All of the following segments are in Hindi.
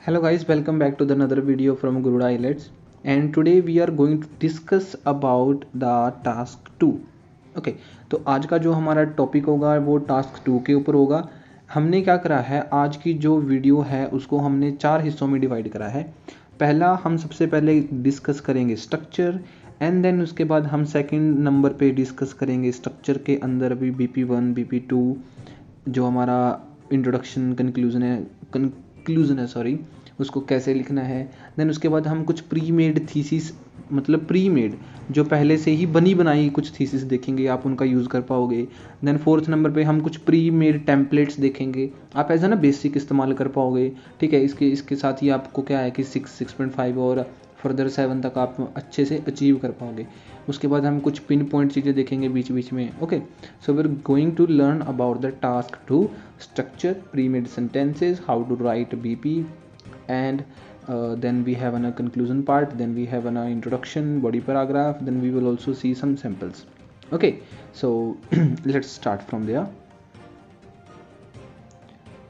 Hello guys, welcome back to the another video from Guruda IELTS, and today we are going to discuss about the task 2. Okay तो आज का जो हमारा टॉपिक होगा वो टास्क 2 के ऊपर होगा। हमने क्या करा है, आज की जो वीडियो है उसको हमने 4 हिस्सों में डिवाइड करा है। पहला हम सबसे पहले डिस्कस करेंगे स्ट्रक्चर, एंड देन उसके बाद हम सेकंड नंबर पे डिस्कस करेंगे स्ट्रक्चर के अंदर भी BP1 BP2 जो हमारा इंट्रोडक्शन कंक्लूजन है सॉरी, उसको कैसे लिखना है। देन उसके बाद हम कुछ प्री मेड थीसिस, मतलब प्री मेड जो पहले से ही बनी बनाई कुछ थीसिस देखेंगे, आप उनका यूज़ कर पाओगे। देन फोर्थ नंबर पे हम कुछ प्री मेड टेम्पलेट्स देखेंगे, आप एज ना बेसिक इस्तेमाल कर पाओगे। ठीक है, इसके साथ ही आपको क्या है कि 6.5 और फर्दर 7 तक आप अच्छे से अचीव कर पाओगे। उसके बाद हम कुछ पिन पॉइंट चीज़ें देखेंगे बीच बीच में। Okay, so we are going to learn about the task 2 structure, pre-made sentences, how to write BP, and then we have a conclusion part, then we have an introduction, body paragraph, then we will also see some samples. Okay, so let's start from there.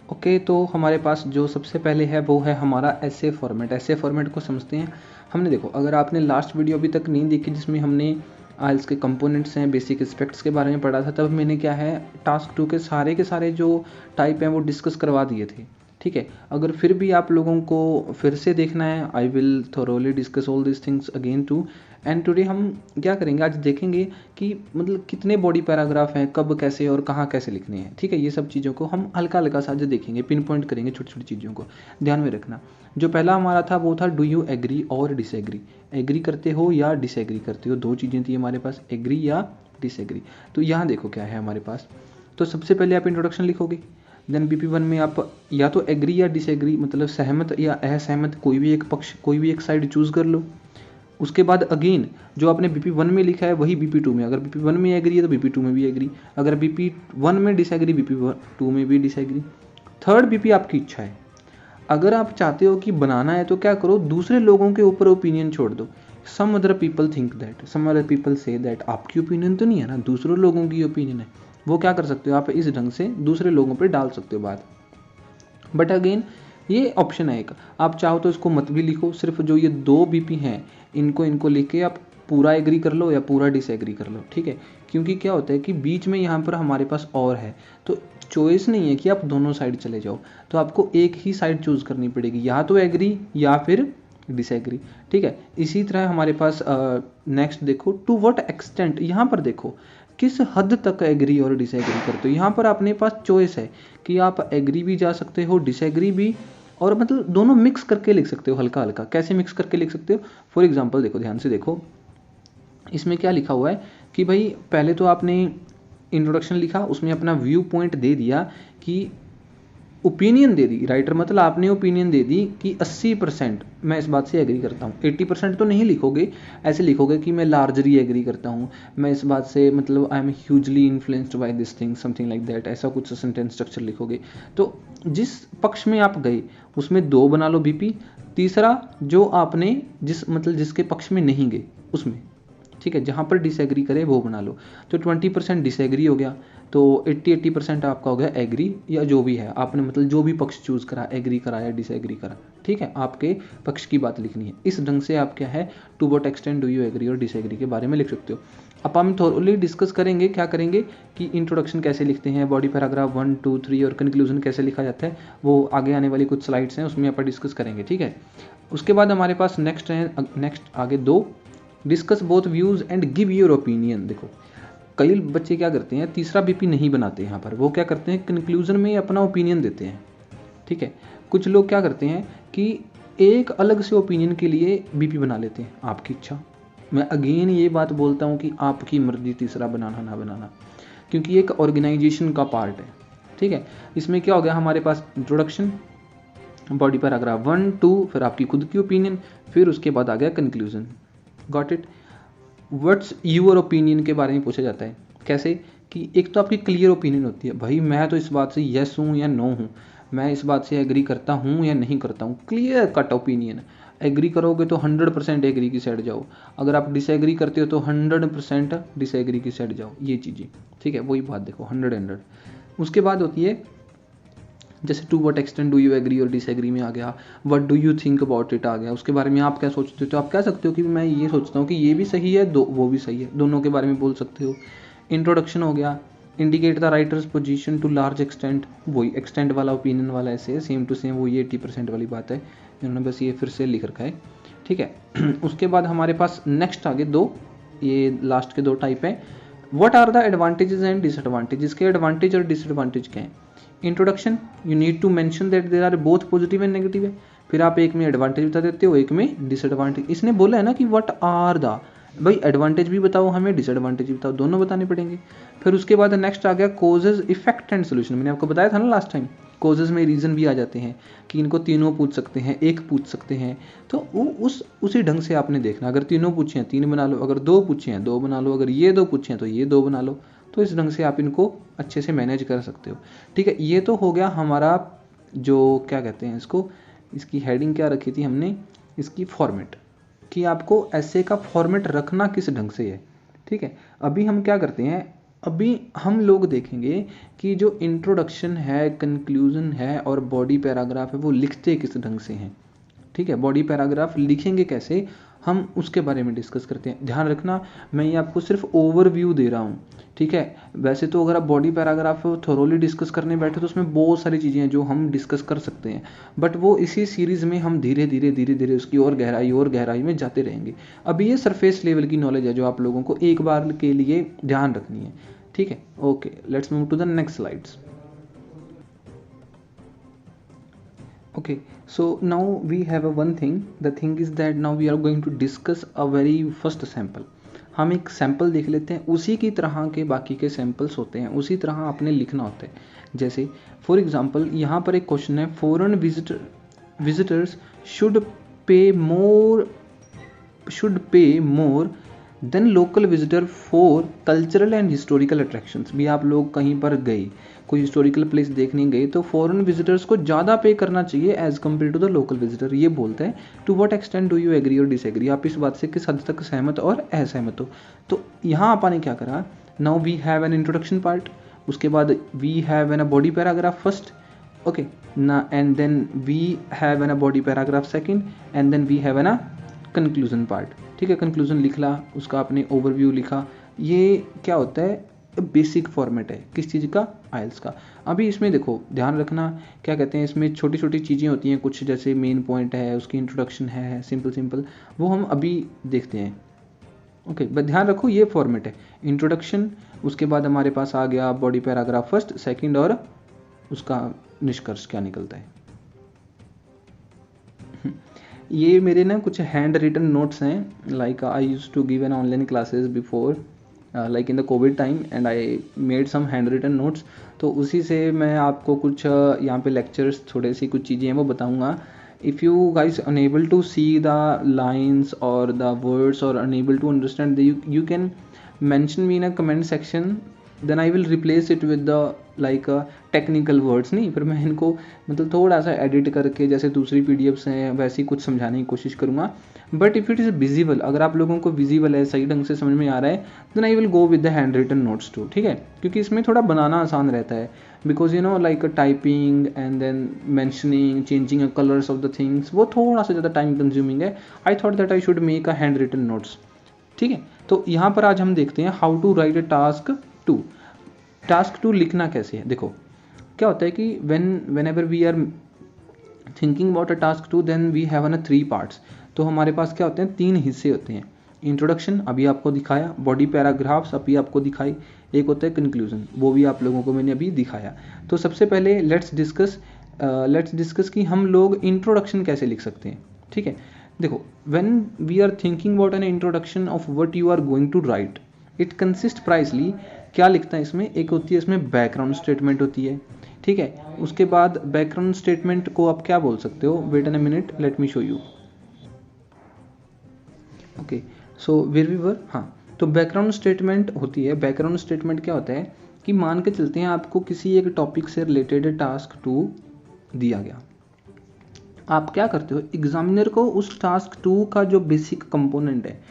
Okay तो हमारे पास जो सबसे पहले है वो है हमारा ऐसे फॉर्मेट। ऐसे फॉर्मेट को समझते हैं। हमने देखो, अगर आपने लास्ट वीडियो अभी तक नहीं देखी जिसमें हमने आइल्स के कंपोनेंट्स हैं, बेसिक एस्पेक्ट्स के बारे में पढ़ा था, तब मैंने क्या है टास्क 2 के सारे जो टाइप हैं वो डिस्कस करवा दिए थे। ठीक है, अगर फिर भी आप लोगों को फिर से देखना है, I will thoroughly discuss all this things again too. And today हम क्या करेंगे, आज देखेंगे कि मतलब कितने बॉडी पैराग्राफ हैं, कब कैसे और कहाँ कैसे लिखने हैं। ठीक है, ये सब चीज़ों को हम हल्का हल्का सा आज देखेंगे, पिन पॉइंट करेंगे छोटी छोटी चीज़ों को, ध्यान में रखना। जो पहला हमारा था वो था डू यू एग्री और डिसएग्री। एग्री करते हो या डिसएग्री करते हो, दो चीज़ें थी हमारे पास, एग्री या डिसएग्री। तो यहाँ देखो क्या है हमारे पास। तो सबसे पहले आप इंट्रोडक्शन लिखोगे, देन BP1 में आप या तो एग्री या डिसएग्री, मतलब सहमत या असहमत, कोई भी एक पक्ष, कोई भी एक साइड चूज़ कर लो। उसके बाद अगेन जो आपने BP1 में लिखा है वही BP2 में, अगर BP1 में एग्री है तो BP2 में भी एग्री, अगर BP1 में डिसएग्री BP2 में भी डिसएग्री। थर्ड BP आपकी इच्छा है, अगर आप चाहते हो कि बनाना है तो क्या करो, दूसरे लोगों के ऊपर ओपिनियन छोड़ दो। Some other people think that, some other people say that, आपकी ओपिनियन तो नहीं है ना, दूसरों लोगों की ओपिनियन है। वो क्या कर सकते हो, आप इस ढंग से दूसरे लोगों पर डाल सकते हो बात। बट अगेन ये ऑप्शन है एक, आप चाहो तो इसको मत भी लिखो, सिर्फ जो ये 2 BP हैं इनको लिख के आप पूरा एग्री कर लो या पूरा डिसएग्री कर लो। ठीक है, क्योंकि क्या होता है कि बीच में यहाँ पर हमारे पास और है, तो चॉइस नहीं है कि आप दोनों साइड चले जाओ, तो आपको एक ही साइड चूज़ करनी पड़ेगी, या तो एग्री या फिर डिसएग्री। ठीक है, इसी तरह हमारे पास नेक्स्ट देखो, टू व्हाट एक्सटेंट, यहाँ पर देखो किस हद तक एग्री और डिसएग्री करते हो। यहाँ पर अपने पास चॉइस है कि आप एग्री भी जा सकते हो, डिसएग्री भी, और मतलब दोनों मिक्स करके लिख सकते हो हल्का हल्का। कैसे मिक्स करके लिख सकते हो, फॉर एग्जांपल देखो, ध्यान से देखो, इसमें क्या लिखा हुआ है कि भाई पहले तो आपने इंट्रोडक्शन लिखा, उसमें अपना व्यू पॉइंट दे दिया कि ओपिनियन दे दी, राइटर मतलब आपने ओपिनियन दे दी कि 80% मैं इस बात से एग्री करता हूँ। 80% तो नहीं लिखोगे, ऐसे लिखोगे कि मैं लार्जली एग्री करता हूँ, मैं इस बात से मतलब I am hugely influenced by this thing, something like that, ऐसा कुछ सेंटेंस स्ट्रक्चर लिखोगे। तो जिस पक्ष में आप गए उसमें 2 बना लो BP, तीसरा जो आपने जिसके पक्ष में नहीं गए उसमें, ठीक है, जहाँ पर डिसएग्री करे वो बना लो। तो 20% डिसएग्री हो गया, तो 80% आपका हो गया एग्री, या जो भी है आपने मतलब जो भी पक्ष चूज़ करा, एग्री करा या डिसएग्री करा। ठीक है, आपके पक्ष की बात लिखनी है। इस ढंग से आप क्या है, to what extent do you agree और डिसएग्री के बारे में लिख सकते हो। अब हम थोरली डिस्कस करेंगे, क्या करेंगे कि इंट्रोडक्शन कैसे लिखते हैं, बॉडी पैराग्राफ 1 2 3 और कंक्लूजन कैसे लिखा जाता है, वो आगे आने वाली कुछ स्लाइड्स हैं उसमें अपन डिस्कस करेंगे। ठीक है, उसके बाद हमारे पास नेक्स्ट आगे 2, discuss both views and give your opinion. देखो कई बच्चे क्या करते हैं, तीसरा BP नहीं बनाते यहाँ पर, वो क्या करते हैं कंक्लूजन में अपना ओपिनियन देते हैं। ठीक है, कुछ लोग क्या करते हैं कि एक अलग से ओपिनियन के लिए BP बना लेते हैं, आपकी इच्छा। मैं अगेन ये बात बोलता हूँ कि आपकी मर्जी तीसरा बनाना ना बनाना, क्योंकि एक ऑर्गेनाइजेशन का पार्ट है। ठीक है, इसमें क्या हो गया हमारे पास, इंट्रोडक्शन, बॉडी पैराग्राफ 1 2, फिर आपकी खुद की ओपिनियन, फिर उसके बाद आ गया conclusion. Got it. What's your opinion के बारे में पूछा जाता है, कैसे कि एक तो आपकी क्लियर ओपिनियन होती है, भाई मैं तो इस बात से येस हूँ या नो हूँ, मैं इस बात से एग्री करता हूँ या नहीं करता हूँ, क्लियर कट ओपिनियन। एग्री करोगे तो 100% एग्री की साइड जाओ, अगर आप डिसएग्री करते हो तो 100% डिसएग्री की साइड जाओ, ये चीज़ें। ठीक है, वही बात देखो 100। उसके बाद होती है जैसे to what extent do you agree और डिसएग्री में आ गया, what do you think about it आ गया, उसके बारे में आप क्या सोचते हो। तो आप कह सकते हो कि मैं ये सोचता हूँ कि ये भी सही है, दो वो भी सही है, दोनों के बारे में बोल सकते हो। इंट्रोडक्शन हो गया, indicate the writer's position to large extent, वही एक्सटेंट वाला ओपिनियन वाला ऐसे सेम टू सेम वही 80% वाली बात है, इन्होंने बस ये फिर से लिख रखा है, ठीक है। उसके बाद हमारे पास नेक्स्ट आगे दो, ये लास्ट के दो टाइप है। What are the advantages and disadvantages, के एडवांटेज और डिसएडवांटेज क्या है। Introduction, you need to mention that there are both positive and negative है, फिर आप एक में एडवांटेज बता देते हो, एक में डिसएडवांटेज। इसने बोला है ना कि व्हाट आर द, भाई एडवांटेज भी बताओ हमें, डिसएडवांटेज भी बताओ, दोनों बताने पड़ेंगे। फिर उसके बाद नेक्स्ट आ गया कॉजेज, इफेक्ट एंड सोल्यूशन। मैंने आपको बताया था ना लास्ट टाइम, कॉजेज में रीजन भी आ जाते हैं कि इनको तीनों पूछ सकते हैं, एक पूछ सकते हैं, तो वो उसी ढंग से आपने देखना। अगर तीनों पूछे हैं 3 बना लो, अगर 2 पूछे हैं 2 बना लो, अगर ये 2 पूछे हैं तो ये 2 बना लो। तो इस ढंग से आप इनको अच्छे से मैनेज कर सकते हो, ठीक है। ये तो हो गया हमारा जो क्या कहते हैं इसको, इसकी हेडिंग क्या रखी थी हमने, इसकी फॉर्मेट, कि आपको ऐसे का फॉर्मेट रखना किस ढंग से है, ठीक है। अभी हम क्या करते हैं, अभी हम लोग देखेंगे कि जो इंट्रोडक्शन है, कंक्लूजन है और बॉडी पैराग्राफ है वो लिखते किस ढंग से हैं, ठीक है। बॉडी पैराग्राफ लिखेंगे कैसे, हम उसके बारे में डिस्कस करते हैं। ध्यान रखना, मैं ये आपको सिर्फ ओवरव्यू दे रहा हूँ, ठीक है। वैसे तो अगर आप बॉडी पैराग्राफ थोरोली डिस्कस करने बैठे तो उसमें बहुत सारी चीज़ें हैं जो हम डिस्कस कर सकते हैं, बट वो इसी सीरीज़ में हम धीरे धीरे उसकी और गहराई में जाते रहेंगे। अभी ये सरफेस लेवल की नॉलेज है जो आप लोगों को एक बार के लिए ध्यान रखनी है, ठीक है। Okay, let's move to the next slides. Okay, so now we have a one thing. The thing is that now we are going to discuss a very first sample. हम एक सैंपल देख लेते हैं, उसी की तरह के बाकी के सैंपल्स होते हैं, उसी तरह आपने लिखना होता है। जैसे फॉर एग्जांपल यहाँ पर एक क्वेश्चन है, foreign visitors should pay more than local visitor for cultural and historical attractions. भी आप लोग कहीं पर गए, कोई हिस्टोरिकल प्लेस देखने गए, तो फॉरेन विजिटर्स को ज़्यादा पे करना चाहिए as compare to the local visitor. ये बोलता है to what extent do you agree और डिसएग्री, आप इस बात से किस हद तक सहमत और असहमत हो। तो यहाँ आपने क्या करा, now we have an introduction part, उसके बाद we have an a body paragraph first, okay ना, and then we have an a body paragraph second, and then we have an a conclusion part, ठीक है। कंक्लूजन लिख ला, उसका आपने ओवरव्यू लिखा। ये क्या होता है, बेसिक फॉर्मेट है किस चीज़ का, आइल्स का। अभी इसमें देखो ध्यान रखना, क्या कहते हैं, इसमें छोटी छोटी चीज़ें होती हैं कुछ, जैसे मेन पॉइंट है, उसकी इंट्रोडक्शन है, सिंपल, वो हम अभी देखते हैं, ओके। बट ध्यान रखो ये फॉर्मेट है, इंट्रोडक्शन, उसके बाद हमारे पास आ गया बॉडी पैराग्राफ फर्स्ट सेकंड, और उसका निष्कर्ष क्या निकलता है। ये मेरे ना कुछ हैंड रिटन नोट्स हैं, like I used to give an online classes before like in the Covid time and I made some hand written notes. तो उसी से मैं आपको कुछ यहाँ पे लेक्चर्स, थोड़ी सी कुछ चीज़ें हैं वो बताऊँगा। If you guys unable to see the lines और द वर्ड्स और unable to understand, you can mention me in a comment section, then I will replace it with the like technical words. नहीं, फिर मैं इनको मतलब थोड़ा सा एडिट करके जैसे दूसरी पीडीएफ्स हैं वैसे ही कुछ समझाने की कोशिश करूँगा। But if it is visible, अगर आप लोगों को विजिबल है, सही ढंग से समझ में आ रहा है, then I will go with the hand written notes too, ठीक है। क्योंकि इसमें थोड़ा बनाना आसान रहता है, because you know like typing and then mentioning, changing colours of the things, वो थोड़ा सा ज़्यादा टाइम कंज्यूमिंग है। I thought that I should make a hand written notes, ठीक है। तो यहाँ पर आज हम देखते हैं how to write a task 2। Task 2 लिखना कैसे है। देखो क्या होता है कि whenever we are thinking about a task 2 then we have on 3 parts। तो हमारे पास क्या होते हैं, 3 हिस्से होते हैं। इंट्रोडक्शन अभी आपको दिखाया, बॉडी पैराग्राफ्स अभी आपको दिखाई, एक होता है कंक्लूजन, वो भी आप लोगों को मैंने अभी दिखाया। तो सबसे पहले लेट्स डिस्कस कि हम लोग इंट्रोडक्शन कैसे लिख सकते हैं, ठीक है। देखो when we are thinking about an introduction of what you are going to write, it consists precisely, क्या लिखता है इसमें, एक होती है इसमें बैकग्राउंड स्टेटमेंट होती है, ठीक है। उसके बाद बैकग्राउंड स्टेटमेंट को आप क्या बोल सकते हो, wait an a minute, let me show you. Okay, so where we were, हाँ। तो बैकग्राउंड स्टेटमेंट होती है, बैकग्राउंड स्टेटमेंट क्या होता है कि मान के चलते हैं आपको किसी एक टॉपिक से रिलेटेड टास्क 2 दिया गया, आप क्या करते हो, एग्जामिनर को उस टास्क 2 का जो बेसिक कंपोनेंट है,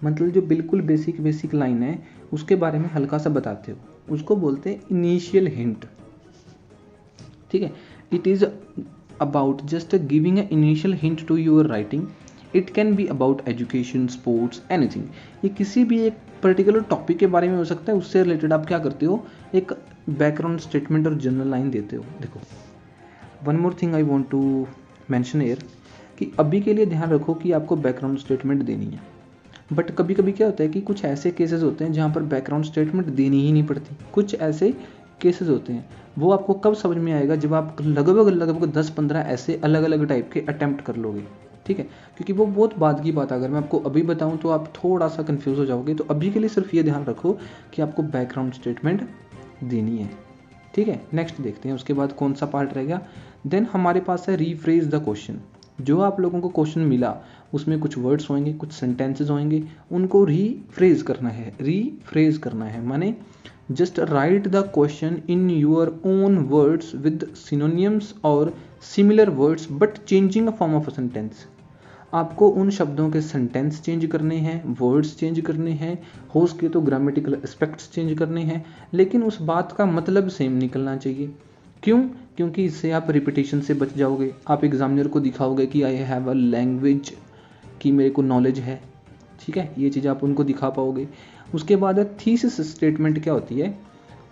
मतलब जो बिल्कुल बेसिक लाइन है, उसके बारे में हल्का सा बताते हो, उसको बोलते हैं इनिशियल हिंट, ठीक है। It is about just giving an initial hint to your writing. It can be about education, sports, anything. ये किसी भी एक पर्टिकुलर टॉपिक के बारे में हो सकता है, उससे रिलेटेड आप क्या करते हो, एक बैकग्राउंड स्टेटमेंट और जनरल लाइन देते हो. देखो, one more thing I want to mention here कि अभी के लिए ध्यान रखो कि आपको बैकग्राउंड स्टेटमेंट देनी है. बट कभी कभी क्या होता है कि कुछ ऐसे केसेस होते हैं जहाँ पर बैकग्राउंड स्टेटमेंट देनी ही नहीं पड़ती. कुछ ऐसे केसेस होते हैं, वो आपको कब समझ में आएगा, जब आप लगभग 10-15 ऐसे अलग अलग टाइप के अटेम्प्ट कर लोगे. ठीक है, क्योंकि वो बहुत बाद की बात है. अगर मैं आपको अभी बताऊं तो आप थोड़ा सा कंफ्यूज हो जाओगे. तो अभी के लिए सिर्फ ये ध्यान रखो कि आपको बैकग्राउंड स्टेटमेंट देनी है. ठीक है, नेक्स्ट देखते हैं उसके बाद कौन सा पार्ट रहेगा. देन हमारे पास है रीफ्रेज द क्वेश्चन. जो आप लोगों को क्वेश्चन मिला उसमें कुछ वर्ड्स होंगे, कुछ सेंटेंसेस होंगे, उनको रीफ्रेज करना है. रीफ्रेज करना है माने just write the question in your own words with synonyms और similar words but changing a form of a sentence. आपको उन शब्दों के सेंटेंस चेंज करने हैं, वर्ड्स चेंज करने हैं, हो सके तो ग्रामेटिकल एस्पेक्ट्स चेंज करने हैं, लेकिन उस बात का मतलब सेम निकलना चाहिए. क्यों? क्योंकि इससे आप रिपीटेशन से बच जाओगे. आप एग्जामिनर को दिखाओगे कि आई हैव अ लैंग्वेज, की मेरे को नॉलेज है. ठीक है, ये चीज़ आप उनको दिखा पाओगे. उसके बाद थीसिस स्टेटमेंट क्या होती है,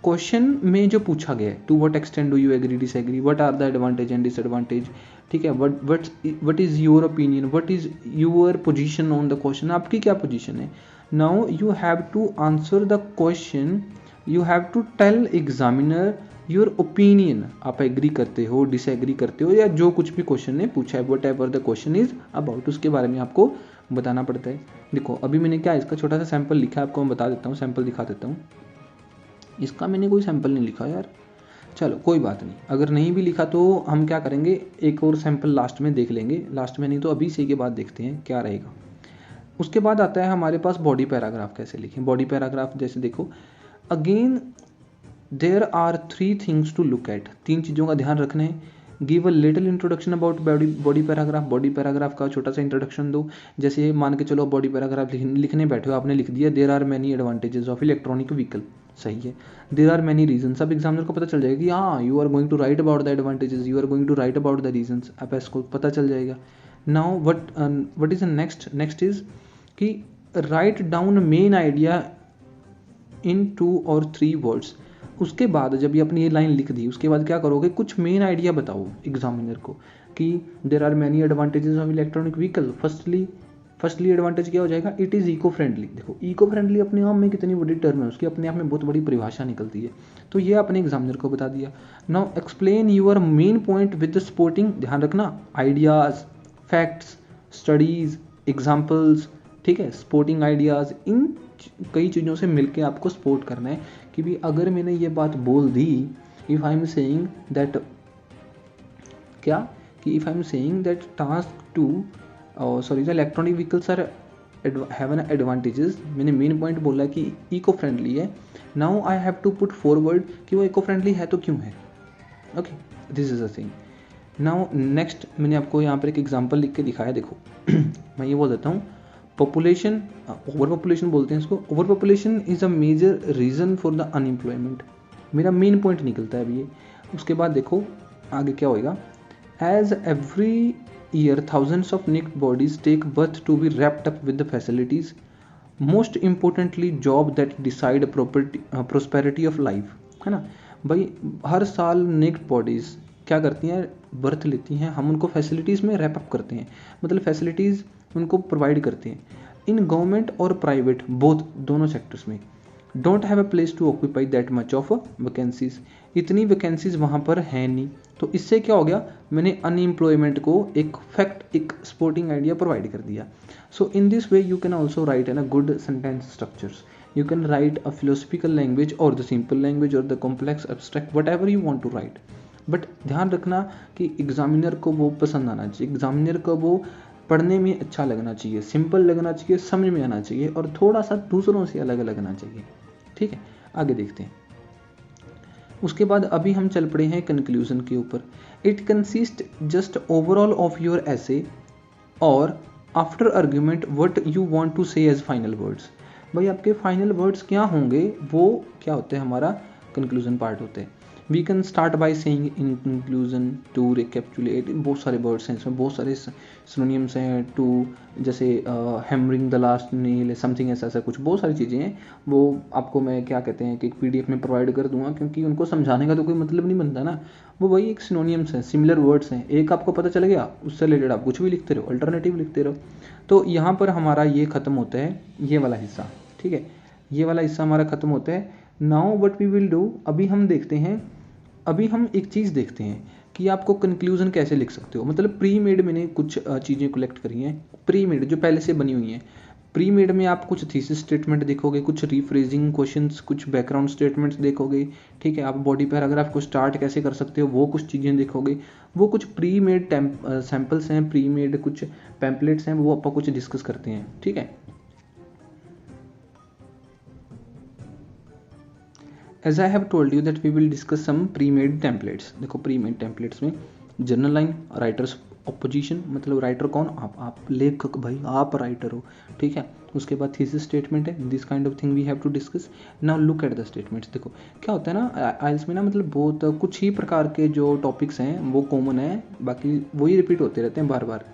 क्वेश्चन में जो पूछा गया है, to what extent do you agree disagree, what are the advantage and disadvantage. ठीक है, what is your opinion, what is your position on the question, आपकी क्या पोजीशन है. Now you have to answer the question, you have to tell examiner your opinion. आप एग्री करते हो, डिसएग्री करते हो, या जो कुछ भी क्वेश्चन ने पूछा है, what ever the question is about, उसके बारे में आपको बताना पड़ता है. देखो अभी मैंने क्या इसका छोटा सा सैंपल लिखा है, आपको मैं बता देता हूँ, सैंपल दिखा देता हूँ. इसका मैंने कोई सैंपल नहीं लिखा यार, चलो कोई बात नहीं. अगर नहीं भी लिखा तो हम क्या करेंगे, एक और सैंपल लास्ट में देख लेंगे. लास्ट में नहीं तो अभी से के बाद देखते हैं क्या रहेगा. उसके बाद आता है हमारे पास बॉडी पैराग्राफ कैसे लिखें. बॉडी पैराग्राफ जैसे देखो, again there are 3 things to look at. 3 चीज़ों का ध्यान रखना है. Give a little introduction about body paragraph. Body paragraph का छोटा सा इंट्रोडक्शन दो. जैसे मान के चलो बॉडी पैराग्राफ लिखने बैठे हो, आपने लिख दिया there are many advantages of electronic vehicle. सही है. देयर आर मैनी रीजन, सब एग्जामिनर को पता चल जाएगा कि हाँ you are going to write about the advantages, you are going to write about the reasons, आप इसको पता चल जाएगा. Now what is next is कि write down main idea in 2 और 3 वर्ड्स. उसके बाद जब ये अपनी ये लाइन लिख दी, उसके बाद क्या करोगे, कुछ मेन आइडिया बताओ एग्जामिनर को कि there are many advantages of electronic vehicle. Firstly advantage क्या हो जाएगा, इट इज़ इको फ्रेंडली. देखो इको फ्रेंडली अपने आप में कितनी बड़ी टर्म है, उसकी अपने आप में बहुत बड़ी परिभाषा निकलती है. तो ये अपने एग्जामिनर को बता दिया. Now explain your main point with sporting. ध्यान रखना, आइडियाज, फैक्ट्स, स्टडीज, एग्जाम्पल्स. ठीक है, स्पोर्टिंग आइडियाज, इन कई चीज़ों से मिलके आपको सपोर्ट करना है कि भी अगर मैंने ये बात बोल दी, if I am saying that, क्या कि if I am saying that task to the electronic vehicles are have an advantages, मैंने मेन पॉइंट बोला कि इको फ्रेंडली है. Now I have to put forward कि वो इको फ्रेंडली है तो क्यों है. Okay, this is a thing. Now next मैंने आपको यहाँ पर एक एग्जाम्पल लिख के दिखाया. देखो मैं ये बोल देता हूँ, पॉपुलेशन, ओवर पॉपुलेशन बोलते हैं इसको. Over population is a major reason for the unemployment. मेरा मेन पॉइंट निकलता है अभी ये. उसके बाद देखो आगे क्या होएगा, as every year thousands of naked bodies take birth to be wrapped up with the facilities, most importantly job that decide prosperity of life. है ना भाई, हर साल निक्ड बॉडीज क्या करती हैं, बर्थ लेती हैं, हम उनको फैसिलिटीज़ में रैप अप करते हैं, मतलब फैसिलिटीज़ उनको प्रोवाइड करते हैं. इन गवर्नमेंट और प्राइवेट बोथ, दोनों सेक्टर्स में, don't have a place to occupy that much of vacancies. इतनी वैकेंसीज वहाँ पर हैं नहीं. तो इससे क्या हो गया, मैंने अनएम्प्लॉयमेंट को एक फैक्ट, एक स्पोर्टिंग आइडिया प्रोवाइड कर दिया. So in this way you can also write an a good sentence structures. You can write a philosophical language और द सिंपल लैंग्वेज और the complex abstract, whatever you want to write. But ध्यान रखना कि एग्जामिनर को वो पसंद आना चाहिए, एग्जामिनर को वो पढ़ने में अच्छा लगना चाहिए, सिंपल लगना चाहिए, समझ में आना चाहिए, और थोड़ा सा दूसरों से अलग लगना चाहिए. ठीक है, आगे देखते हैं. उसके बाद अभी हम चल पड़े हैं कंक्लूजन के ऊपर. It consist just overall of your essay और after argument what you want to say as final words. भाई आपके फाइनल वर्ड्स क्या होंगे, वो क्या होते हैं, हमारा कंक्लूजन पार्ट होते हैं. We can start by saying in conclusion, to recapitulate, बहुत सारे वर्ड्स हैं इसमें, बहुत सारे सिनोनिम्स हैं, टू जैसे hammering the last nail, something ऐसा ऐसा कुछ बहुत सारी चीज़ें हैं। वो आपको मैं क्या कहते हैं कि एक PDF में प्रोवाइड कर दूंगा, क्योंकि उनको समझाने का तो कोई मतलब नहीं बनता ना। वो वही एक सिनोनिम्स हैं, सिमिलर वर्ड्स हैं, एक आपको पता चल गया उससे रिलेटेड आप कुछ भी लिखते रहो, अल्टरनेटिव लिखते रहो। तो यहाँ पर हमारा ये ख़त्म होता है, ये वाला हिस्सा, ठीक है, ये वाला हिस्सा हमारा ख़त्म होता है। Now what we will do, अभी हम देखते हैं, अभी हम एक चीज़ देखते हैं कि आपको कंक्लूजन कैसे लिख सकते हो। मतलब प्री मेड मैंने कुछ चीज़ें कलेक्ट करी हैं, प्री मेड जो पहले से बनी हुई हैं। प्री मेड में आप कुछ थीसिस स्टेटमेंट देखोगे, कुछ रिफ्रेजिंग क्वेश्चंस, कुछ बैकग्राउंड स्टेटमेंट्स देखोगे, ठीक है। आप बॉडी पैराग्राफ को स्टार्ट कैसे कर सकते हो वो कुछ चीज़ें देखोगे। वो कुछ प्री मेड सैम्पल्स हैं, प्री मेड कुछ पैम्पलेट्स हैं, वो आप कुछ डिस्कस करते हैं, ठीक है। As I have told you that we will discuss some pre-made templates। देखो pre-made templates में जर्नल लाइन, राइटर्स ऑपोजिशन, मतलब राइटर कौन, आप लेखक भाई, आप राइटर हो, ठीक है। उसके बाद थीसिस स्टेटमेंट है, this kind of thing we have to discuss. Now look at the statements. देखो क्या होता है ना आइल्स में ना, मतलब बहुत कुछ ही प्रकार के जो टॉपिक्स हैं वो कॉमन है, बाकी वही रिपीट होते रहते हैं बार बार।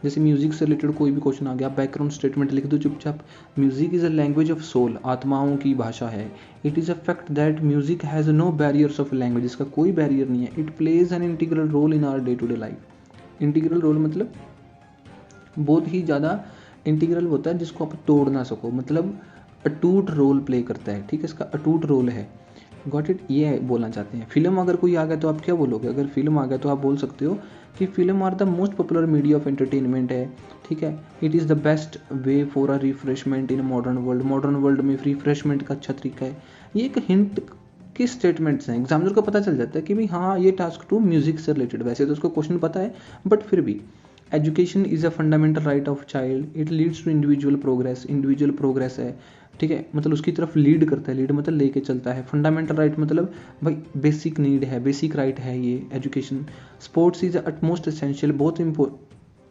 जैसे म्यूजिक से रिलेटेड कोई भी क्वेश्चन आ गया, बैकग्राउंड स्टेटमेंट लिख दो चुपचाप। Music is a language of soul, आत्माओं की भाषा है। It is a fact that music has no barriers of language, इसका कोई बैरियर नहीं है। It plays an integral role in our day to day life. Integral role मतलब बहुत ही ज़्यादा इंटीग्रल होता है जिसको आप तोड़ ना सको, मतलब अटूट रोल प्ले करता है, ठीक है, इसका अटूट रोल है। गॉट इट, ये बोलना चाहते हैं। फिल्म अगर कोई आ गया तो आप क्या बोलोगे, अगर फिल्म आ गया तो आप बोल सकते हो कि film are the most popular media of entertainment है, ठीक है। It is the best way for a refreshment in modern world, modern world में रिफ्रेशमेंट का अच्छा तरीका है। ये एक हिंट के स्टेटमेंट्स हैं, एग्जामिनर को पता चल जाता है कि भाई हाँ ये टास्क टू म्यूजिक से रिलेटेड। वैसे तो उसको क्वेश्चन पता है बट फिर भी। Education is a fundamental right of child, it leads to individual progress, individual progress है, ठीक है, मतलब उसकी तरफ लीड करता है, लीड मतलब लेके चलता है। फंडामेंटल राइट मतलब भाई बेसिक नीड है, बेसिक राइट है ये education. Sports is utmost essential, बहुत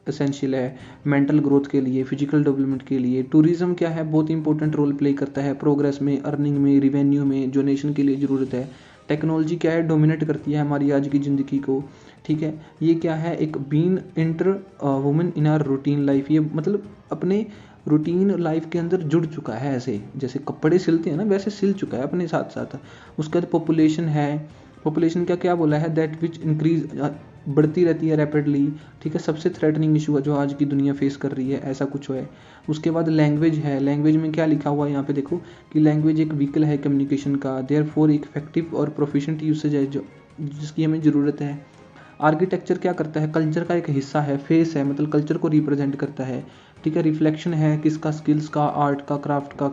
एसेंशियल है मेंटल ग्रोथ के लिए, फिजिकल डेवलपमेंट के लिए। टूरिज्म क्या है, बहुत इंपॉर्टेंट रोल प्ले करता है प्रोग्रेस में, अर्निंग में, रिवेन्यू में, जो नेशन के लिए ज़रूरत है। टेक्नोलॉजी क्या है, डोमिनेट करती है हमारी आज की ज़िंदगी को, ठीक है। ये क्या है, एक been inter women in our routine life, ये मतलब अपने रूटीन लाइफ के अंदर जुड़ चुका है, ऐसे जैसे कपड़े सिलते हैं ना वैसे सिल चुका है अपने साथ साथ। उसके बाद पॉपुलेशन है, पॉपुलेशन का क्या बोला है, दैट विच इंक्रीज, बढ़ती रहती है रैपिडली, ठीक है। सबसे थ्रेटनिंग इशू है जो आज की दुनिया फेस कर रही है, ऐसा कुछ है। उसके बाद लैंग्वेज है, लैंग्वेज में क्या लिखा हुआ है यहाँ पे देखो कि लैंग्वेज एक व्हीकल है कम्युनिकेशन का, देयरफॉर एक इफेक्टिव और प्रोफिशिएंट यूसेज है जो जिसकी हमें ज़रूरत है। आर्किटेक्चर क्या करता है, कल्चर का एक हिस्सा है, फेस है, मतलब कल्चर को रिप्रेजेंट करता है, ठीक है। रिफ्लेक्शन है किसका, स्किल्स का, आर्ट का, क्राफ्ट का,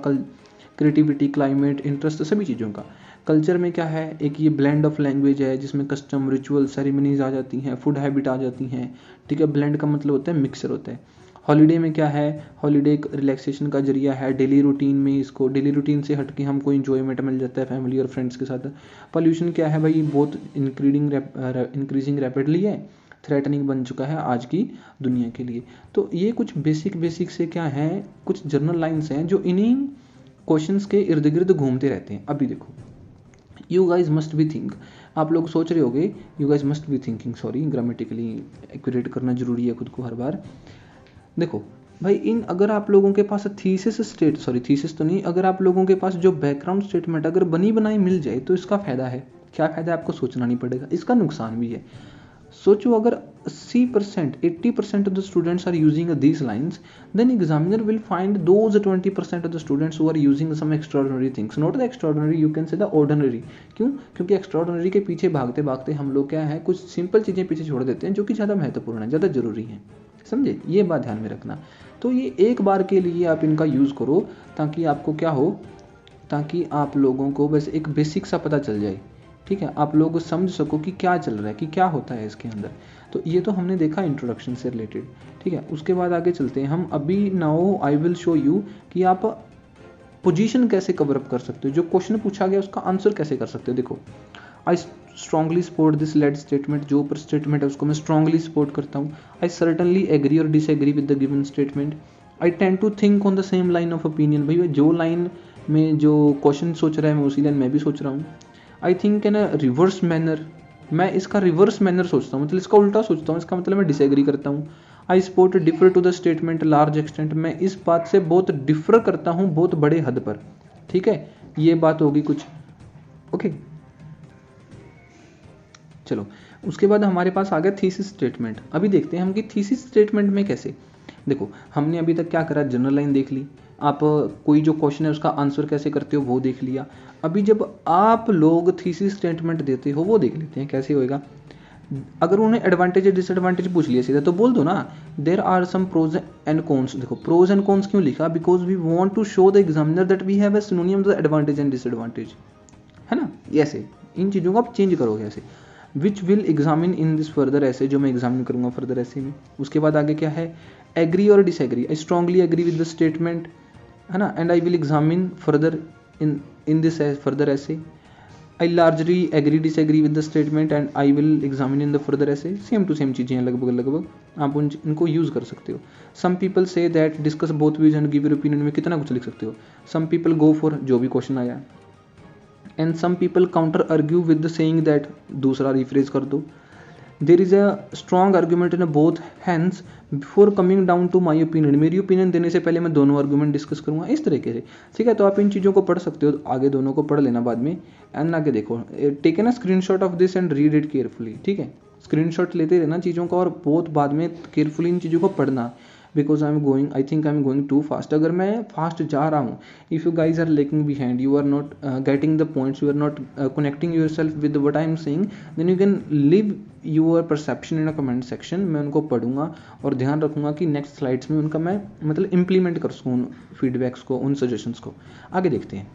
क्रिएटिविटी, क्लाइमेट, इंटरेस्ट, सभी चीज़ों का। कल्चर में क्या है, एक ये ब्लेंड ऑफ लैंग्वेज है जिसमें कस्टम, रिचुअल, सेरेमनीज आ जाती हैं, फूड हैबिट आ जाती हैं, ठीक है। ब्लेंड का मतलब होता है मिक्सर होता है। हॉलीडे में क्या है, हॉलीडे एक रिलैक्सेशन का जरिया है, डेली रूटीन में इसको, डेली रूटीन से हट के हमको इंजॉयमेंट मिल जाता है फैमिली और फ्रेंड्स के साथ। पॉल्यूशन क्या है भाई, बहुत इंक्रीजिंग रैपिडली है, थ्रेटनिंग बन चुका है आज की दुनिया के लिए। तो ये कुछ बेसिक से क्या है, कुछ जर्नल लाइन्स हैं जो इन्हीं क्वेश्चंस के इर्द गिर्द घूमते रहते हैं। अभी देखो, you guys must be think, आप लोग सोच रहे होगे, you guys must be thinking, sorry grammatically accurate करना जरूरी है खुद को हर बार। देखो भाई, इन अगर आप लोगों के पास थीसिस तो नहीं, अगर आप लोगों के पास जो बैकग्राउंड स्टेटमेंट अगर बनी बनाई मिल जाए तो इसका फ़ायदा है, क्या फ़ायदा है, आपको सोचना नहीं पड़ेगा। इसका नुकसान भी है। सोचो अगर 80% of the students are using these lines, then examiner will find those 20% of the students who are using some extraordinary things, not the extraordinary, you can say the ordinary। क्यों, क्योंकि extraordinary के पीछे भागते भागते हम लोग क्या है, कुछ सिंपल चीज़ें पीछे छोड़ देते हैं जो कि ज़्यादा महत्वपूर्ण है, ज़्यादा जरूरी है, समझे, ये बात ध्यान में रखना। तो ये एक बार के लिए आप इनका यूज़ करो ताकि आपको क्या हो, ताकि आप लोगों को बस एक बेसिक सा पता चल जाए, ठीक है, आप लोग समझ सको कि क्या चल रहा है, कि क्या होता है इसके अंदर। तो ये तो हमने देखा इंट्रोडक्शन से रिलेटेड, ठीक है। उसके बाद आगे चलते हैं हम। अभी now I will show you कि आप पोजीशन कैसे कवर अप कर सकते हो, जो क्वेश्चन पूछा गया उसका आंसर कैसे कर सकते हो। देखो, I strongly support this led statement, जो ऊपर स्टेटमेंट है उसको मैं स्ट्रांगली सपोर्ट करता हूँ। आई सर्टनली एग्री और disagree with the given statement. I tend to think on the same line of opinion, भाई जो लाइन में जो क्वेश्चन सोच रहा है मैं उसी लाइन में भी सोच रहा हूँ। I think in a reverse manner, मैं इसका रिवर्स मैनर सोचता हूँ, मतलब इसका उल्टा सोचता हूँ, इसका मतलब मैं डिसएग्री करता हूँ। I sport differ to the statement large extent, मैं इस बात से बहुत डिफर करता हूँ बहुत बड़े हद पर, ठीक है, ये बात होगी कुछ। ओके चलो, उसके बाद हमारे पास आ गया थीसिस स्टेटमेंट। अभी देखते हैं हम कि थीसिस स्टेटमेंट में कैसे। देखो हमने अभी तक क्या करा, जनरल लाइन देख ली, आप कोई जो क्वेश्चन है उसका आंसर कैसे करते हो वो देख लिया। अभी जब आप लोग थीसिस स्टेटमेंट देते हो वो देख लेते हैं कैसे होएगा। अगर उन्हें एडवांटेज डिसएडवांटेज पूछ लिया सीधा तो बोल दो ना, there are some pros and cons. देखो प्रोज एंड कॉन्स क्यों लिखा, because we want to show the examiner that we have a synonym the advantage and disadvantage, है ना। ऐसे इन चीज़ों को आप चेंज करोगे ऐसे। Which will examine in this further ऐसे, जो मैं एग्जामिन करूंगा फर्दर ऐसे में। उसके बाद आगे क्या है, एग्री और disagree. I strongly agree with the statement, है ना, and I will examine further in this further essay. I largely agree disagree with the statement and I will examine in the further essay. Same to same चीज़ें हैं लगभग लगभग, आप इनको यूज़ कर सकते हो। Some people say that discuss both views and give your opinion में कितना कुछ लिख सकते हो। सम पीपल गो फॉर जो भी क्वेश्चन आया, and some people counter argue with the saying that, दूसरा रिफ्रेज कर दो। There is a strong argument in both hands before coming down to my opinion, मेरी ओपिनियन देने से पहले मैं दोनों आर्ग्यूमेंट डिस्कस करूंगा, इस तरीके से, ठीक है। तो आप इन चीज़ों को पढ़ सकते हो, आगे दोनों को पढ़ लेना बाद में। एंड आगे देखो, taken a screenshot of this and read it carefully, ठीक है, स्क्रीनशॉट लेते रहना चीज़ों का और बहुत बाद में केयरफुली इन चीज़ों को पढ़ना। Because I think I am going too fast, अगर मैं फास्ट जा रहा हूँ, if you guys are lacking behind, you are not getting the points, you are not connecting your self with what I am saying, then you can leave your perception in a comment section. मैं उनको पढ़ूंगा और ध्यान रखूंगा कि नेक्स्ट स्लाइड्स में उनका मैं मतलब इम्प्लीमेंट कर सकूँ उन फीडबैक्स को, उन सजेशंस को। आगे देखते हैं।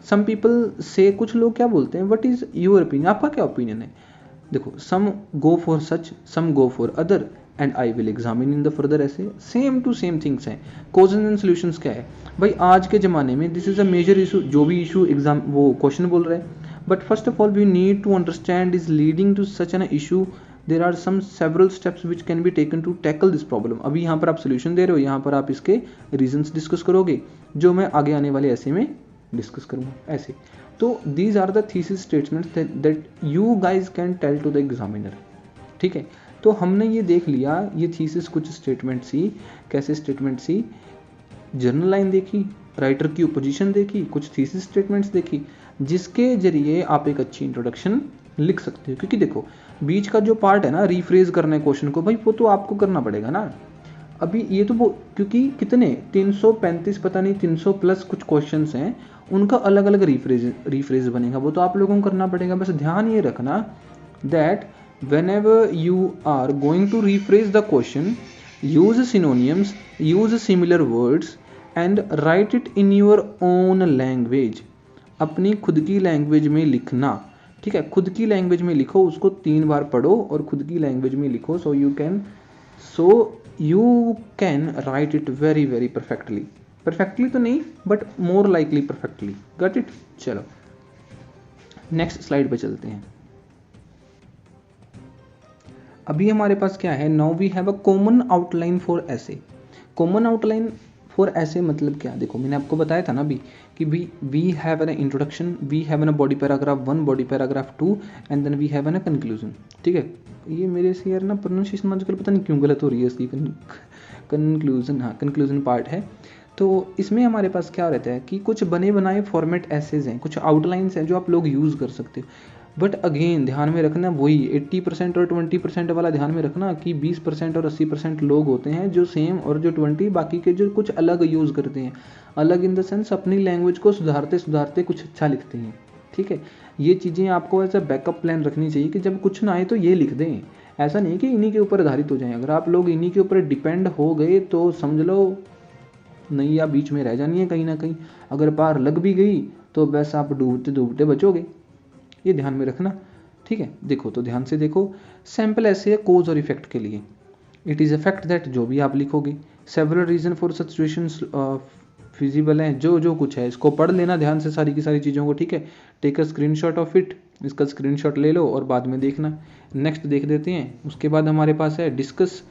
सम पीपल से, कुछ लोग क्या बोलते हैं, वट इज़ योर ओपिनियन, आपका क्या ओपिनियन है। देखो, some go for such, some go for other, and I will examine in the further essay. Same to same things हैं। कॉजेज एंड सोल्यूशंस क्या है भाई, आज के ज़माने में this is a major issue, जो भी इशू एग्जाम वो क्वेश्चन बोल रहे हैं, but first of all we need to understand is leading to such an issue, there are some several steps which can be taken to tackle this problem. अभी यहाँ पर आप सोल्यूशन दे रहे हो, यहाँ पर आप इसके रीजंस डिस्कस करोगे, जो मैं आगे आने वाले ऐसे में डिस्कस करूँगा ऐसे। तो these are the thesis statements that you guys can tell to the examiner, ठीक है। तो हमने ये देख लिया, ये थीसिस कुछ स्टेटमेंट सी, कैसे स्टेटमेंट सी, जर्नल लाइन देखी, राइटर की ओपोजिशन देखी, कुछ थीसिस स्टेटमेंट्स देखी, जिसके जरिए आप एक अच्छी इंट्रोडक्शन लिख सकते हो। क्योंकि देखो बीच का जो पार्ट है ना, रिफ्रेज करना है क्वेश्चन को, भाई वो तो आपको करना पड़ेगा ना। अभी ये तो वो, क्योंकि कितने 335 पता नहीं 300 प्लस कुछ क्वेश्चंस हैं, उनका अलग अलग रिफ्रेज बनेगा, वो तो आप लोगों को करना पड़ेगा। बस ध्यान ये रखना that whenever you are going to rephrase the question, use synonyms, use similar words and write it in your own language, अपनी खुद की लैंग्वेज में लिखना, ठीक है। खुद की लैंग्वेज में लिखो, उसको 3 बार पढ़ो और खुद की लैंग्वेज में लिखो, so you can write it very very perfectly तो नहीं but more likely perfectly, got it. चलो नेक्स्ट स्लाइड पे चलते हैं। अभी हमारे पास क्या है, now we have a common outline for essay. Common outline for essay मतलब क्या, देखो मैंने आपको बताया था ना अभी कि we have an introduction, we have an body paragraph 1, body paragraph 2 and then we have an conclusion, ठीक है। ये मेरे से यार ना प्रोनाउंसिएशन आजकल पता नहीं क्यों गलत हो रही है इसकी, कंक्लूजन, हाँ कंक्लूजन पार्ट है। तो इसमें हमारे पास क्या रहता है कि कुछ बने बनाए फॉर्मेट ऐसेज हैं, कुछ आउटलाइंस हैं जो आप लोग यूज़ कर सकते हो। बट अगेन ध्यान में रखना वही 80% और 20% वाला ध्यान में रखना कि 20% और 80% लोग होते हैं जो सेम, और जो 20 बाकी के जो कुछ अलग यूज़ करते हैं। अलग इन द सेंस अपनी लैंग्वेज को सुधारते सुधारते कुछ अच्छा लिखते हैं, ठीक है। ये चीज़ें आपको ऐसा बैकअप प्लान रखनी चाहिए कि जब कुछ ना आए तो ये लिख दें। ऐसा नहीं कि इन्हीं के ऊपर आधारित हो जाएं। अगर आप लोग इन्हीं के ऊपर डिपेंड हो गए तो समझ लो नैया बीच में रह जानी है कहीं ना कहीं। अगर पार लग भी गई तो बस आप डूबते डूबते बचोगे, ये ध्यान में रखना, ठीक है। देखो तो ध्यान से देखो, सैंपल ऐसे है कोज और इफेक्ट के लिए। It is a fact that, जो भी आप लिखोगे, several reason for such situations feasible हैं, जो कुछ है इसको पढ़ लेना ध्यान से सारी की सारी चीज़ों को, ठीक है। Take a screenshot of it, इसका स्क्रीनशॉट ले लो और बाद में देखना। नेक्स्ट देख देते हैं। उसके बाद हमारे पास है डिस्कस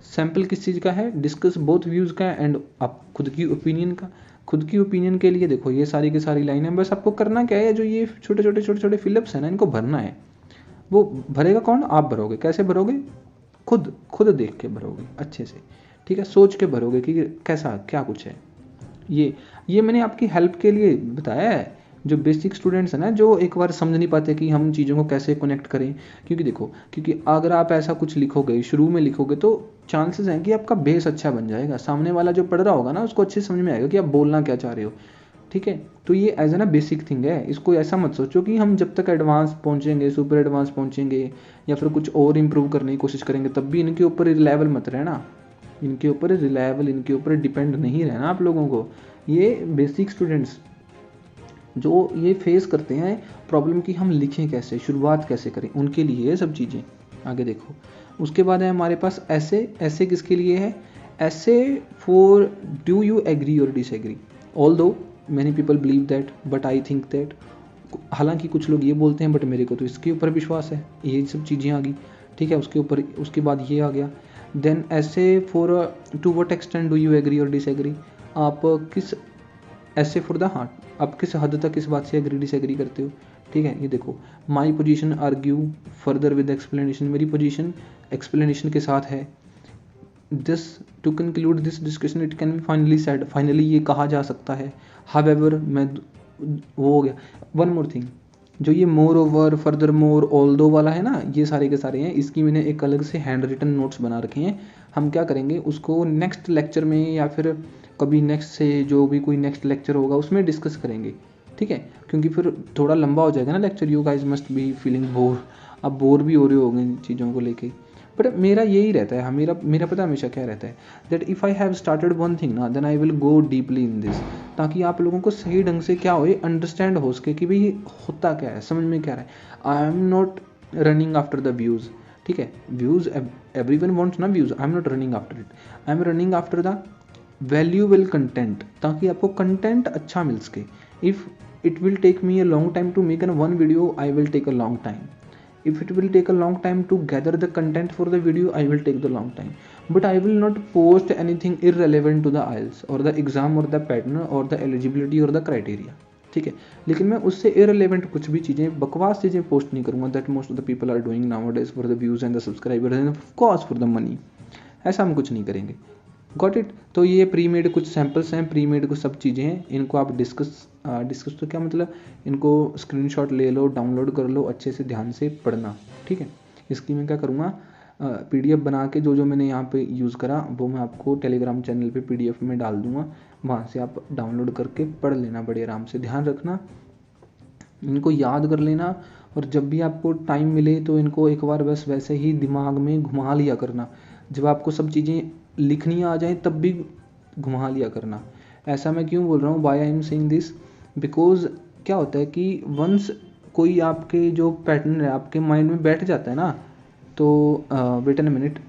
सैम्पल किस चीज़ का है, डिस्कस बोथ व्यूज़ का एंड आप खुद की ओपिनियन का। खुद की ओपिनियन के लिए देखो ये सारी की सारी लाइन है, बस आपको करना क्या है, जो ये छोटे छोटे फिलअप्स है ना, इनको भरना है। वो भरेगा कौन, आप भरोगे। कैसे भरोगे, खुद खुद देख के भरोगे अच्छे से, ठीक है, सोच के भरोगे कि कैसा क्या कुछ है। ये मैंने आपकी हेल्प के लिए बताया है। जो बेसिक स्टूडेंट्स हैं ना, जो एक बार समझ नहीं पाते कि हम चीज़ों को कैसे कनेक्ट करें, क्योंकि देखो, क्योंकि अगर आप ऐसा कुछ लिखोगे, शुरू में लिखोगे, तो चांसेस हैं कि आपका बेस अच्छा बन जाएगा। सामने वाला जो पढ़ रहा होगा ना, उसको अच्छे समझ में आएगा कि आप बोलना क्या चाह रहे हो, ठीक है। तो ये एज ए ना बेसिक थिंग है, इसको ऐसा मत सोचो कि हम जब तक एडवांस पहुंचेंगे, सुपर एडवांस पहुंचेंगे, या फिर कुछ और इम्प्रूव करने की कोशिश करेंगे, तब भी इनके ऊपर रिलायबल मत रहना, इनके ऊपर डिपेंड नहीं रहना आप लोगों को। ये बेसिक स्टूडेंट्स जो ये फेस करते हैं प्रॉब्लम की, हम लिखें कैसे, शुरुआत कैसे करें, उनके लिए ये सब चीज़ें। आगे देखो, उसके बाद है हमारे पास ऐसे किसके लिए है, ऐसे फॉर डू यू एग्री और disagree. Although many people believe that but I think that, हालांकि कुछ लोग ये बोलते हैं बट मेरे को तो इसके ऊपर विश्वास है, ये सब चीज़ें आ गई, ठीक है। उसके ऊपर उसके बाद ये आ गया। Then essay for to what extent do you agree और डिसएग्री, आप किस, ऐसे फॉर द हार्ट, आप किस हद तक इस बात से एग्री डिसएग्री करते हो, ठीक है। ये देखो, my position argue further with explanation, मेरी पोजीशन एक्सप्लेनेशन के साथ है। This to conclude this discussion it can be finally said, finally ये कहा जा सकता है। हावेवर, मैं वो हो गया। वन मोर थिंग, जो ये more over, further more, although वाला है ना, ये सारे के सारे हैं, इसकी मैंने एक अलग से हैंड रिटन नोट्स बना रखे हैं। हम क्या करेंगे, उसको नेक्स्ट लेक्चर में या फिर कभी नेक्स्ट से जो भी कोई नेक्स्ट लेक्चर होगा उसमें डिस्कस करेंगे, ठीक है। क्योंकि फिर थोड़ा लंबा हो जाएगा ना lecture, you guys must be feeling bore, आप बोर भी हो रहे होंगे इन चीज़ों को लेके। बट मेरा यही रहता है, मेरा पता हमेशा क्या रहता है, that if I have started one thing ना, then I will go deeply in this, ताकि आप लोगों को सही ढंग से क्या हो, अंडरस्टैंड हो सके कि भाई होता क्या है, समझ में क्या रहा है। I am not running after the views, ठीक है। व्यूज़ एवरीवन वांट्स ना views, I am not running after it, I am running after the valuable content, ताकि आपको कंटेंट अच्छा मिल सके। If it will take me a long time to make an one video, I will take a long time. If it will take a long time to gather the content for the video, I will take the long time. But I will not post anything irrelevant to the IELTS or the exam or the pattern or the eligibility or the criteria. ठीक है, लेकिन मैं उससे इररिलेवेंट कुछ भी चीज़ें, बकवास चीज़ें पोस्ट नहीं करूँगा, that most of the people are doing nowadays for the views and the subscribers and of course for the money. ऐसा हम कुछ नहीं करेंगे. Got it. तो ये प्री मेड कुछ सैम्पल्स हैं, प्री मेड कुछ सब चीज़ें हैं, इनको आप डिस्कस तो क्या मतलब, इनको स्क्रीनशॉट ले लो, डाउनलोड कर लो, अच्छे से ध्यान से पढ़ना. ठीक है. इसकी मैं क्या करूँगा, PDF बना के जो मैंने यहाँ पे यूज़ करा वो मैं आपको टेलीग्राम चैनल पे PDF में डाल दूँगा, वहाँ से आप डाउनलोड करके पढ़ लेना बड़े आराम से. ध्यान रखना, इनको याद कर लेना, और जब भी आपको टाइम मिले तो इनको एक बार बस वैसे ही दिमाग में घुमा लिया करना. जब आपको सब चीज़ें लिखनी आ जाए तब भी घुमा लिया करना. ऐसा मैं क्यों बोल रहा हूँ, why I am saying this, because क्या होता है कि वंस कोई आपके जो पैटर्न है आपके माइंड में बैठ जाता है ना, तो वेट एन मिनट.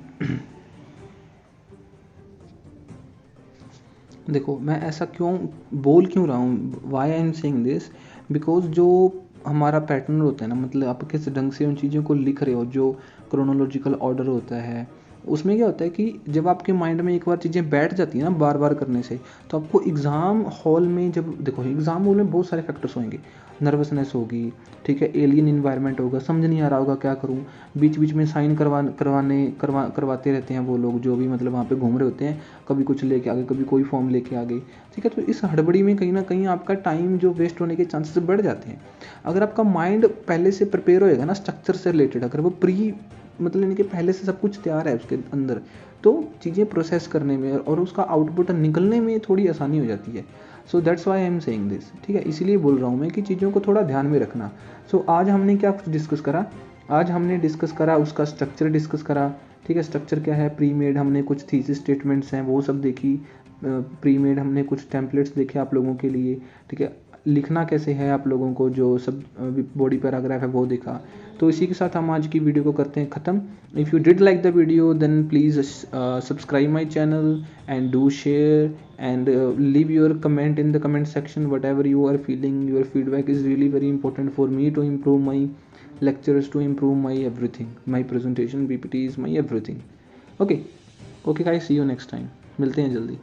देखो मैं ऐसा क्यों रहा हूँ, why I am saying this, because जो हमारा पैटर्न होता है ना, मतलब आप किस ढंग से उन चीज़ों को लिख रहे हो, जो क्रोनोलॉजिकल ऑर्डर होता है, उसमें क्या होता है कि जब आपके माइंड में एक बार चीज़ें बैठ जाती हैं ना बार बार करने से, तो आपको एग्ज़ाम हॉल में, जब देखो एग्ज़ाम हॉल में बहुत सारे फैक्टर्स होंगे, नर्वसनेस होगी, ठीक है, एलियन इन्वायरमेंट होगा, समझ नहीं आ रहा होगा क्या करूँ, बीच बीच में साइन करवाते रहते हैं वो लोग जो भी मतलब वहाँ पे घूम रहे होते हैं, कभी कुछ लेके आ गए, कभी कोई फॉर्म लेके आ गए, ठीक है. तो इस हड़बड़ी में कहीं ना कहीं आपका टाइम जो वेस्ट होने के चांसेस बढ़ जाते हैं. अगर आपका माइंड पहले से प्रिपेयर होएगा ना स्ट्रक्चर से रिलेटेड, अगर वो मतलब इनके पहले से सब कुछ तैयार है उसके अंदर, तो चीज़ें प्रोसेस करने में और उसका आउटपुट निकलने में थोड़ी आसानी हो जाती है. So that's why I am saying this. ठीक है, इसीलिए बोल रहा हूँ मैं कि चीज़ों को थोड़ा ध्यान में रखना. सो आज हमने क्या कुछ डिस्कस करा, आज हमने डिस्कस करा उसका स्ट्रक्चर डिस्कस करा. ठीक है, स्ट्रक्चर क्या है, प्री मेड हमने कुछ थीसिस स्टेटमेंट्स हैं वो सब देखी, प्री मेड हमने कुछ टेम्पलेट्स देखे आप लोगों के लिए. ठीक है, लिखना कैसे है आप लोगों को, जो सब बॉडी पैराग्राफ है वो देखा. तो इसी के साथ हम आज की वीडियो को करते हैं ख़त्म. If you did like the video then please subscribe my channel and do share and leave your comment in the comment section, whatever you are feeling. Your feedback is really very important for me to improve my lectures, to improve my everything, my presentation, PPTs, my everything. Okay, okay guys, see you next time, मिलते हैं जल्दी।